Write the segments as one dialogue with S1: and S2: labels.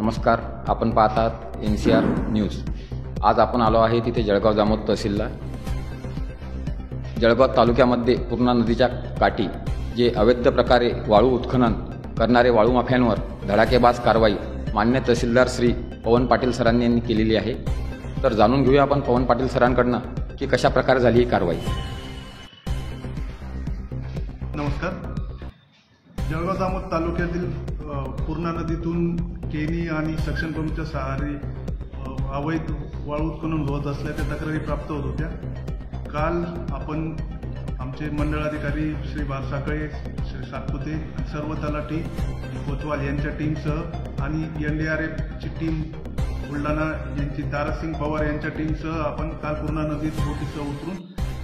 S1: नमस्कार, आपण पाहत आहात NCR न्यूज। आज आपण आलो आहे तिथे जळगाव जामोद तहसीलला। जळगाव तालुक्यामध्ये पूर्णा नदीच्या काठी जे अवैध प्रकारे वाळू उत्खनन करणारे वाळू माफियांवर धडाकेबाज कारवाई मान्य तहसीलदार श्री पवन पाटील सरांनी केलेली आहे। तर जाणून घेऊया आपण पवन पाटील सरांकडून की कशा प्रकारे झाली ही कारवाई।
S2: नमस्कार। जळगाव जामोद तालुक्यातील पूर्णा नदीतून केनी आणि सक्शन पंपच्या सहारे अवैध वाळू उत्खनन होत असल्याच्या तक्रारी प्राप्त होत होत्या। काल आपण आमचे मंडळाधिकारी श्री बारसाकळे, श्री सातपुते, सर्व तलाठी कोतवाल यांच्या टीमसह आणि NDRFची टीम बुलढाणा यांची तारासिंग पवार यांच्या टीमसह आपण काल पूर्णा नदीत बोटीसह उतरून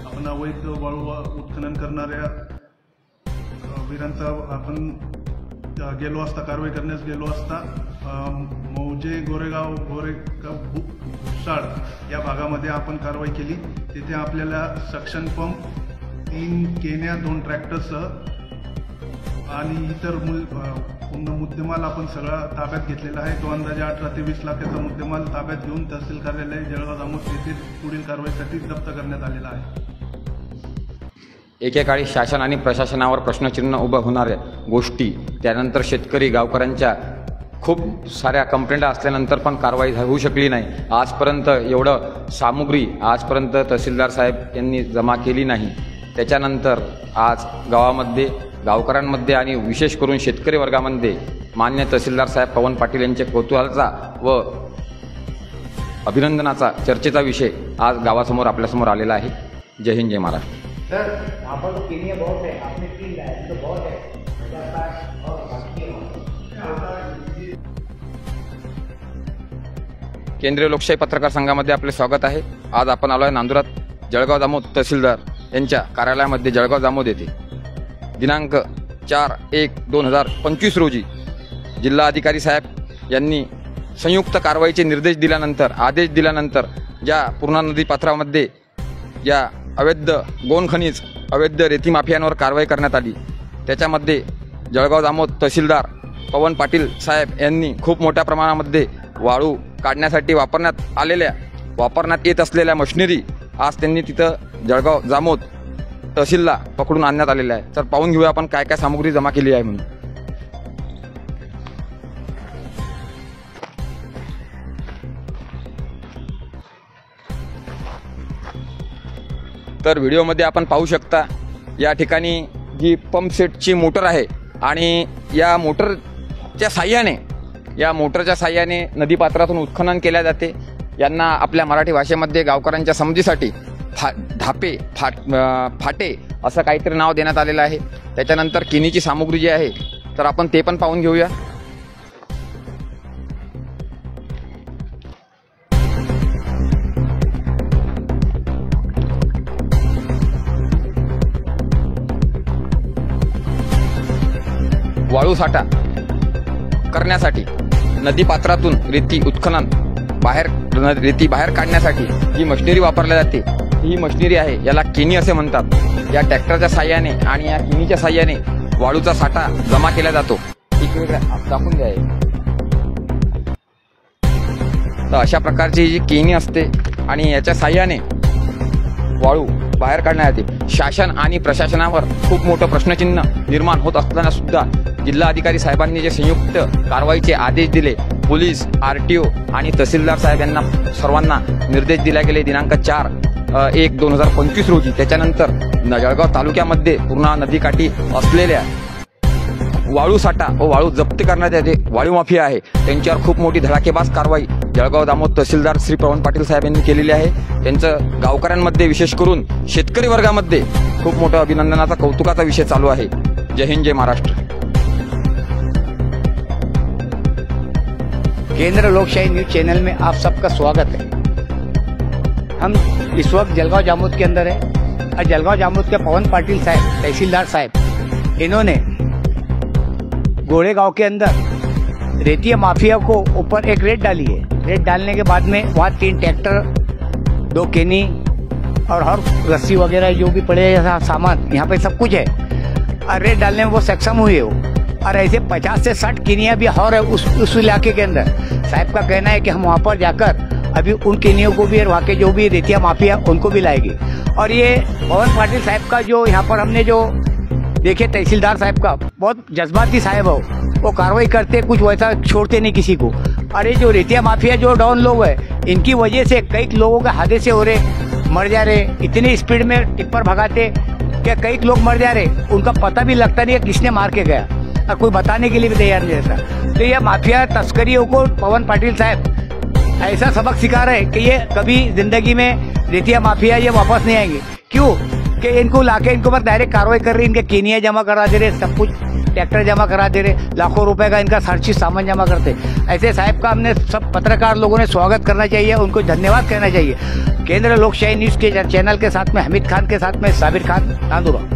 S2: आपण अवैध वाळू उत्खनन करणाऱ्या वीरांचा आपण गेलो असता कारवाई करण्यास गेलो असता मौजे गोरेगाव भुसाळ या भागामध्ये आपण कारवाई केली। तिथे आपल्याला सक्शन पंप, 3 केन्या, 2 ट्रॅक्टरसह आणि इतर मुद्देमाल आपण सगळा ताब्यात घेतलेला आहे। तो अंदाजे 18 ते 20 लाखाचा मुद्देमाल ताब्यात घेऊन तहसील कार्यालय जळगाव जामोद येथे पुढील कारवाईसाठी जप्त करण्यात आलेला आहे।
S1: एकेकाळी शासन आणि प्रशासनावर प्रश्नचिन्ह उभं होणाऱ्या गोष्टी, त्यानंतर शेतकरी गावकऱ्यांच्या खूप साऱ्या कंप्लेंट असल्यानंतर पण कारवाई होऊ शकली नाही। आजपर्यंत एवढं सामुग्री आजपर्यंत तहसीलदार साहेब यांनी जमा केली नाही। त्याच्यानंतर आज गावामध्ये, गावकऱ्यांमध्ये आणि विशेष करून शेतकरी वर्गामध्ये मान्य तहसीलदार साहेब पवन पाटील यांच्या कौतुकाचा व अभिनंदनाचा चर्चेचा विषय आज गावासमोर आपल्यासमोर आलेला आहे। जय हिंद, जय महाराष्ट्र।
S3: सर, वहाँ पर तो केनिया बहुत है, आपने 3 लाया तो बहुत है।
S1: केंद्रीय लोकशाही पत्रकार संघामध्ये आपले स्वागत आहे। आज आपण आलो आहे नांदुरात जळगाव जामोद तहसीलदार यांच्या कार्यालयामध्ये जळगाव जामोद येथे दिनांक 4/1/2025 रोजी जिल्हाधिकारी साहेब यांनी संयुक्त कारवाईचे निर्देश दिल्यानंतर, आदेश दिल्यानंतर ज्या पूर्णा नदी पात्रामध्ये या अवैध गोन खनिज, अवैध रेती माफियांवर कारवाई करण्यात आली। त्याच्यामध्ये जळगाव जामोद तहसीलदार पवन पाटील साहेब यांनी खूप मोठ्या प्रमाणामध्ये वाळू काढण्यासाठी वापरण्यात येत असलेल्या मशिनरी आज त्यांनी तिथं जळगाव जामोद तहसीलला पकडून आणण्यात आलेल्या आहे। तर पाहून घेऊया आपण काय काय सामग्री जमा केली आहे म्हणून। तर व्हिडिओमध्ये आपण पाहू शकता या ठिकाणी जी पंप सेटची मोटर आहे आणि या मोटरच्या साह्याने नदीपात्रातून उत्खनन केल्या जाते। यांना आपल्या मराठी भाषेमध्ये गावकऱ्यांच्या समजीसाठी फाटे असं काहीतरी नाव देण्यात आलेलं आहे। त्याच्यानंतर केनीची सामुग्री जी आहे तर आपण ते पण पाहून घेऊया। वाळू साठा करण्यासाठी नदीपात्रातून रेती बाहेर काढण्यासाठी जी मशिनरी वापरल्या जाते ही मशिनरी आहे, याला केनी असे म्हणतात। या ट्रॅक्टरच्या साह्याने आणि या केनीच्या साह्याने वाळूचा साठा जमा केला जातो। इकडे दाखवून द्या। तर अशा प्रकारची जी केनी असते आणि याच्या साह्याने वाळू बाहेर काढण्यात येते। शासन आणि प्रशासनावर खूप मोठं प्रश्नचिन्ह निर्माण होत असताना सुद्धा जिल्हाधिकारी साहेबांनी जे संयुक्त कारवाईचे आदेश दिले, पोलीस, RTO आणि तहसीलदार साहेब यांना सर्वांना निर्देश दिले गेले दिनांक 4/1/2025 रोजी। त्याच्यानंतर जळगाव तालुक्यामध्ये पूर्णा नदीकाठी असलेल्या वाळू साठा व वाळू जप्त करण्यात जे वाळू माफिया आहे त्यांच्यावर खूप मोठी धडाकेबाज कारवाई जळगाव जामोद तहसीलदार श्री पवन पाटील साहेब यांनी केलेली आहे। त्यांचं गावकऱ्यांमध्ये, विशेष करून शेतकरी वर्गामध्ये खूप मोठा अभिनंदनाचा, कौतुकाचा विषय चालू आहे। जय हिंद, जय महाराष्ट्र।
S3: केंद्र लोकशाही न्यूज चैनल में आप सबका स्वागत है। हम इस वक्त जलगांव जामोद के अंदर है और जलगांव जामोद के पवन पाटिल साहब, तहसीलदार साहब, इन्होंने गोरेगांव के अंदर रेती माफिया को ऊपर एक रेड डाली है। रेड डालने के बाद में वहाँ 3 ट्रैक्टर, 2 केनी और हर रस्सी वगैरह जो भी पड़े सामान यहाँ पे सब कुछ है। और रेड डालने में वो सक्षम हुए हो और ऐसे 50 से 60 किनिया भी और है उस इलाके के अंदर। साहब का कहना है कि हम वहाँ पर जाकर अभी उन केनियों को भी और वहाँ के जो भी रेतिया माफिया उनको भी लाएंगे। और ये पवन पाटिल साहब का जो यहाँ पर हमने जो देखे तहसीलदार साहब का बहुत जज्बाती साहब हो, वो कार्रवाई करते कुछ वैसा छोड़ते नहीं किसी को। अरे जो रेतिया माफिया जो डाउन लोग है, इनकी वजह से कई लोगों के हादसे हो रहे, मर जा रहे, इतनी स्पीड में टिप्पर भगाते कि कई लोग मर जा रहे, उनका पता भी लगता नहीं है किसने मार के गया और कोई बताने के लिए भी तैयार नहीं रहता। तो ये माफिया तस्करियों को पवन पाटिल साहब ऐसा सबक सिखा रहे कि ये कभी जिंदगी में रेतिया माफिया ये वापस नहीं आएंगे। क्यों कि इनको लाके इनको पर डायरेक्ट कार्रवाई कर रही, इनके केनिया जमा करा दे रहे, सब कुछ ट्रैक्टर जमा करा दे रहे, लाखों रुपए का इनका हर चीज सामान जमा करते। ऐसे साहब का हमने सब पत्रकार लोगों ने स्वागत करना चाहिए, उनको धन्यवाद कहना चाहिए। केंद्र लोकशाही न्यूज के चैनल के साथ में हमीद खान के साथ में साबिर खान, नांदुरा।